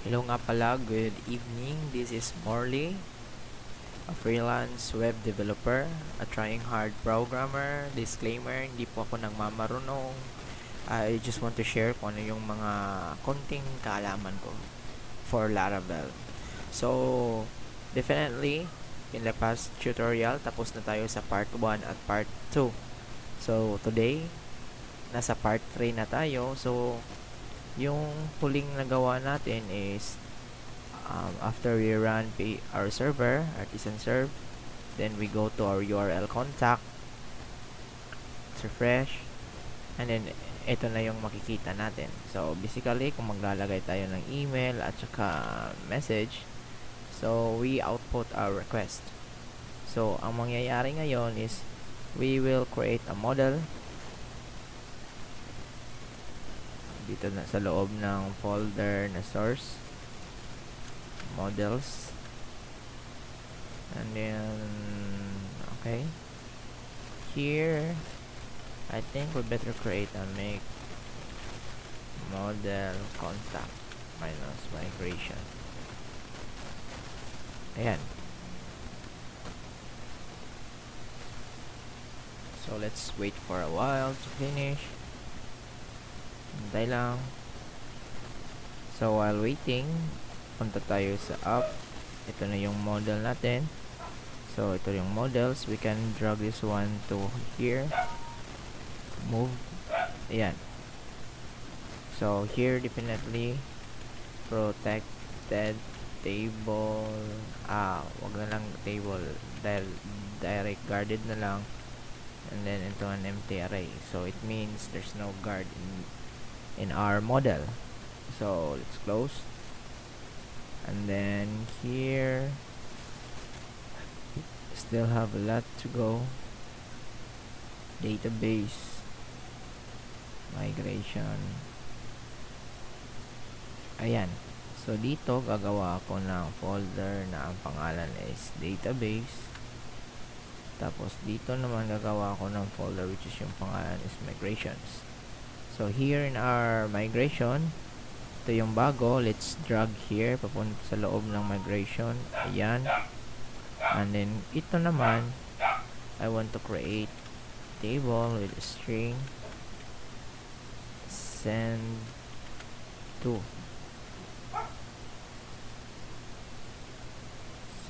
Hello nga pala, good evening. This is Morley, a freelance web developer, a trying hard programmer. Disclaimer, hindi po ako nagmamarunong. I just want to share kung ano yung mga konting kaalaman ko for Laravel. So, definitely, in the past tutorial, tapos na tayo sa part 1 at part 2. So, today, nasa part 3 na tayo. So, yung huling nagawa natin is after we run our server, artisan serve, then we go to our URL contact, refresh, and then ito na yung makikita natin. So basically, kung maglalagay tayo ng email at saka message, so we output our request. So ang mangyayari ngayon is we will create a model dito na sa loob ng folder na source models, and then okay, here I think we better create a make model contact minus migration. Ayan, so let's wait for a while to finish. Hintay lang. So while waiting, punta tayo sa app. Ito na yung model natin. So ito yung models. We can drag this one to here. Move. Ayan. So here definitely protected table. Wag na lang table. Direct guarded na lang. And then into an empty array. So it means there's no guard in our model. So let's close, and then here still have a lot to go. Database migration. Ayan, so dito gagawa ako ng folder na ang pangalan is database. Tapos dito naman gagawa ako ng folder which is yung pangalan is migrations. So here in our migration, ito yung bago. Let's drag here papunta sa loob ng migration. Ayan. And then ito naman, I want to create table with a string send to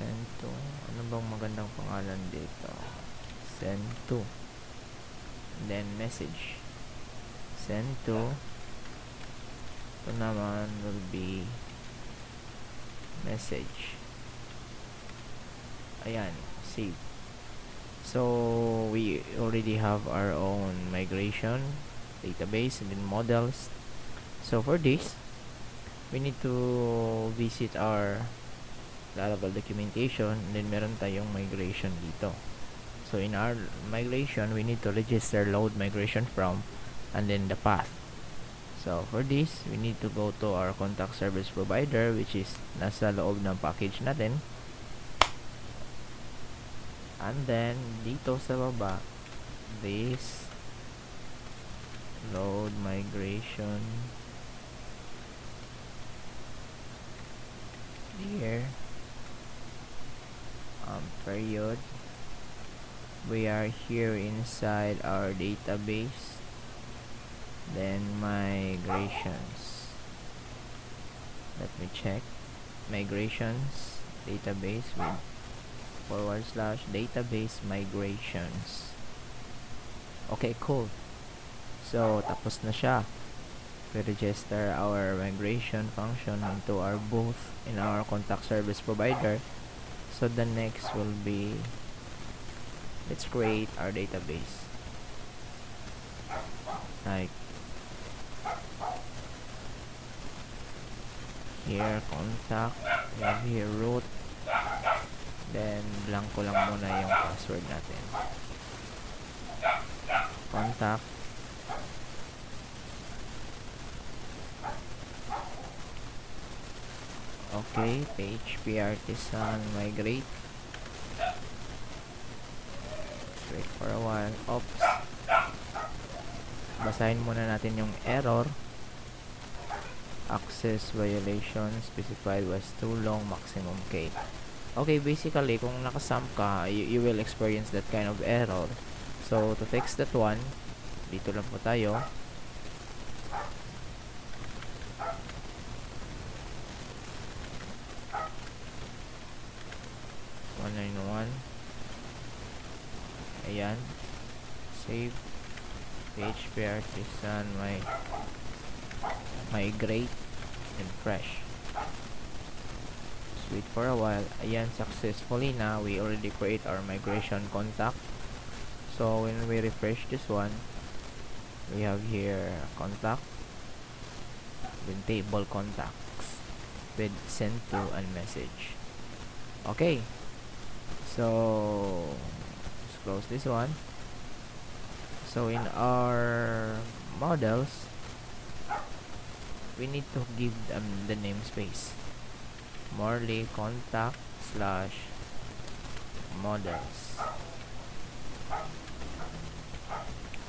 ano bang magandang pangalan dito? Send to, and then message send to. Ito naman will be message. Ayan, save. So we already have our own migration database and then models. So for this, we need to visit our Laravel documentation, and then meron tayong migration dito. So in our migration, we need to register load migration from and then the path. So for this, we need to go to our contact service provider, which is nasa loob ng package natin. And then dito sa baba, this load migration here, period. We are here inside our database, then migrations. Let me check. Migrations database with / database migrations. Okay, cool. So tapos na siya. We register our migration function into our booth in our contact service provider. So the next will be, let's create our database. Like here contact, we have here root, then blanco lang muna yung password natin. Contact, okay, PHP artisan migrate. Let's wait for a while. Oops, basahin muna natin yung error. access violation specified was too long, maximum K. Okay, basically, kung nakasam ka, you will experience that kind of error. So, to fix that one, dito lang po tayo. Ayan. Save. PHP artisan, migrate, and fresh. Just wait for a while. Ayan, successfully na. We already create our migration contact. So, when we refresh this one, we have here contact, then table contacts with send to and message. Okay. So, let's close this one. So, in our models, we need to give them the namespace. Morley contact slash models.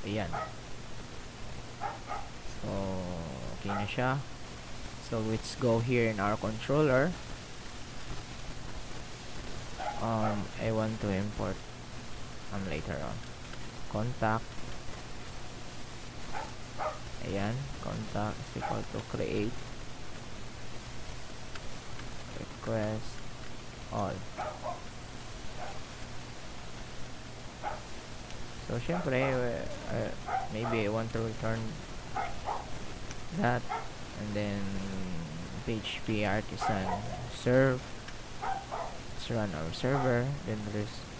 Ayan. So, okay na siya. So, let's go here in our controller. I want to import later on. Contact. Ayan. Contact is equal to create. Request all. So, syempre, maybe I want to return that, and then PHP artisan serve. Let's run our server. Then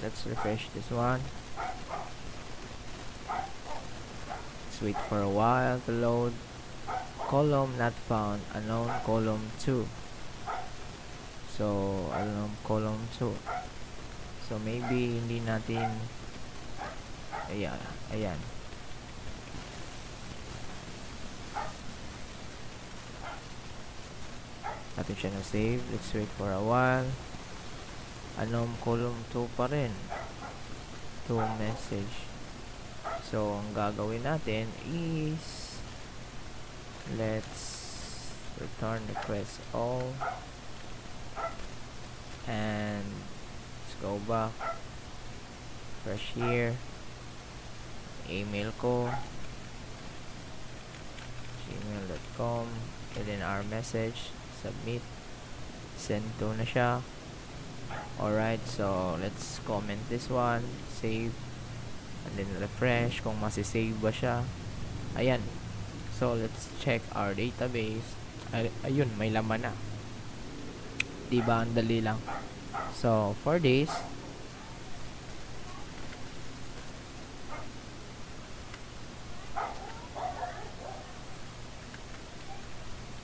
let's refresh this one. Let's wait for a while to load. Column not found. Unknown column 2. So, unknown column 2. So, maybe hindi natin. Ayan. Natin siya na save. Let's wait for a while. Unknown column 2 pa rin. To message. So, ang gagawin natin is let's return request all, and let's go back, fresh here, email ko, gmail.com, and then our message, submit, send to na siya. Alright, so let's comment this one, save, and then refresh kung masisave ba siya. Ayan. So, let's check our database. Ayun, may laman na. Diba, ang dali lang. So, for this,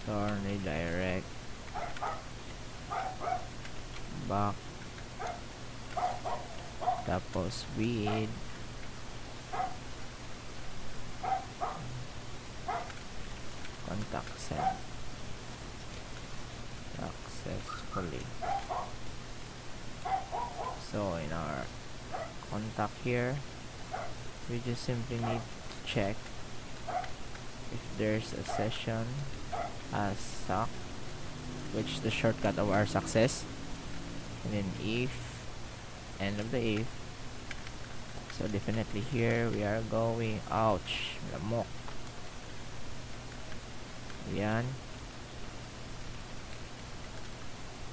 turn redirect back, tapos with contact send successfully. So, in our contact here, we just simply need to check if there's a session as suck, which is the shortcut of our success, and then if, end of the if. So definitely here we are going, ouch, lamok. Yan.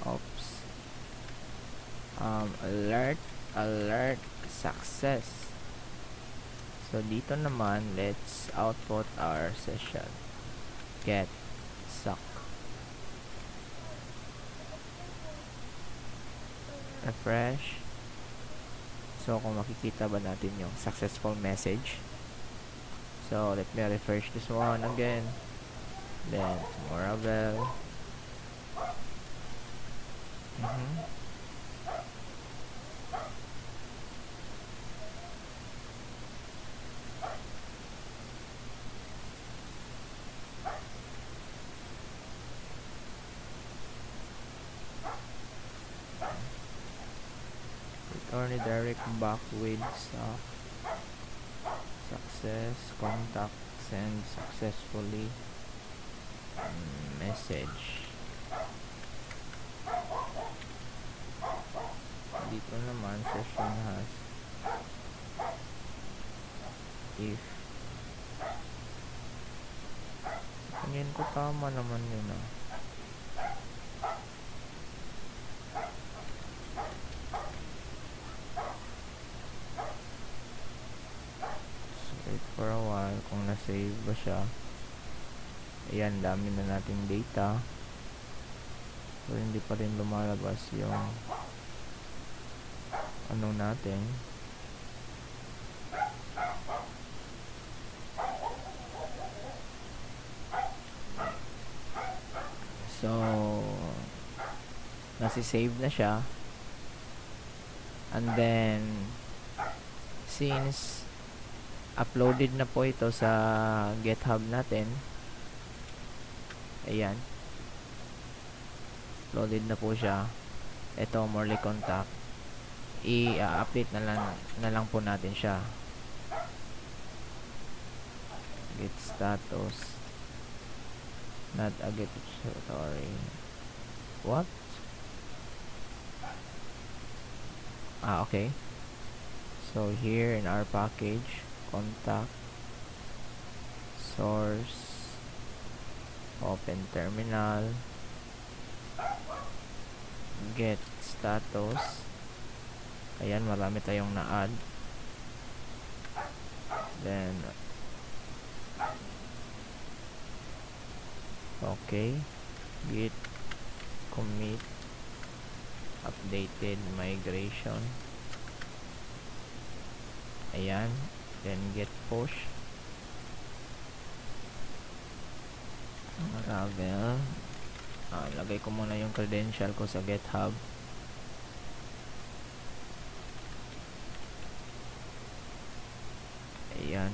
Oops. Alert success. So dito naman, let's output our session get suck. Refresh. So kung makikita ba natin yung successful message. So let me refresh this one again. Then Laravel. Return a direct back with success contact send successfully. message. Dito naman session has if tingin ko tama naman yun So wait for a while kung na-save ba siya. Ayan, dami na nating data pero hindi pa rin lumalabas yung ano natin. So nasi-save na siya, and then since uploaded na po ito sa GitHub natin, ayan, uploaded na po siya. Ito, Morley contact, i-update na lang po natin siya. Git status, not a get sorry, what? Okay, so here in our package, contact, source, open terminal, get status. Ayan, marami tayong na-add. Then okay, git commit updated migration. Ayan, then get push Laravel. Lagay ko muna yung credential ko sa GitHub. Ayan,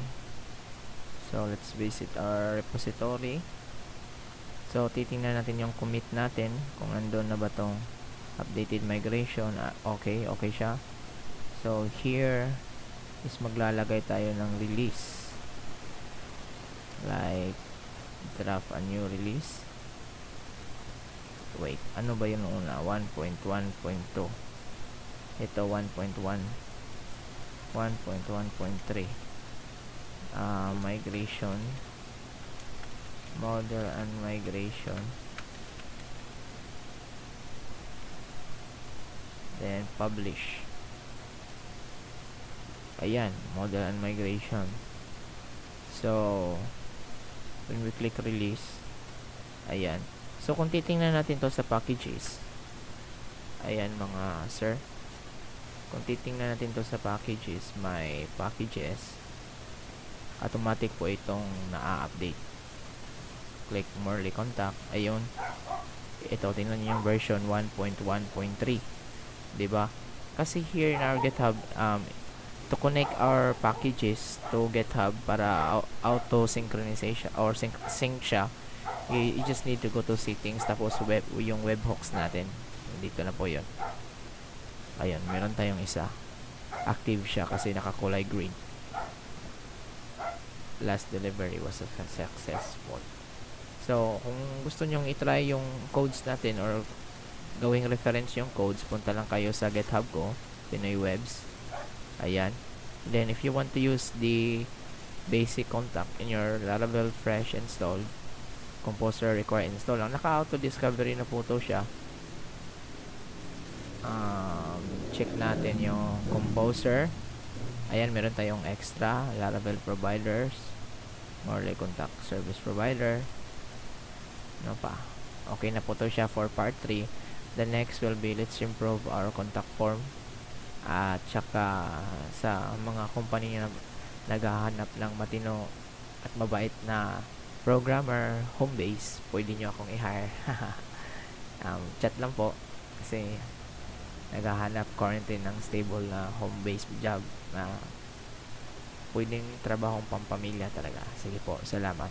so let's visit our repository. So titingnan natin yung commit natin kung nandun na ba tong updated migration. Okay siya. So here is maglalagay tayo ng release, like draft a new release. Wait, ano ba yun una? 1.1.2. Ito 1.1, 1.1.3. Migration, model and migration, then publish. Ayan, model and migration. So when we click release, ayan. So kung titingnan natin to sa packages, ayan mga sir, kung titingnan natin to sa packages, may packages, automatic po itong na-update. Click Morley contact, ayun, ito, tingnan niyo yung version 1.1.3, diba? Kasi here in our GitHub, to connect our packages to GitHub para auto synchronization or sync siya, you just need to go to settings, tapos yung webhooks natin, dito na po yun. Ayun, meron tayong isa, active siya kasi nakakulay green. Last delivery was successful. So kung gusto nyong itry yung codes natin or gawing reference yung codes, punta lang kayo sa GitHub ko, Pinoy Webs. Ayan. Then if you want to use the basic contact in your Laravel fresh installed, composer require install lang, naka-auto discovery na po to siya. Check natin yung composer. Ayan, meron tayong extra Laravel providers, Morley contact service provider. Ano pa? Okay na po to siya for part 3. The next will be, let's improve our contact form. At saka sa mga company na naghahanap ng matino at mabait na programmer, home base, pwede nyo akong i-hire. Chat lang po kasi naghahanap quarantine ng stable na home base job na pwedeng trabahong pampamilya talaga. Sige po, salamat.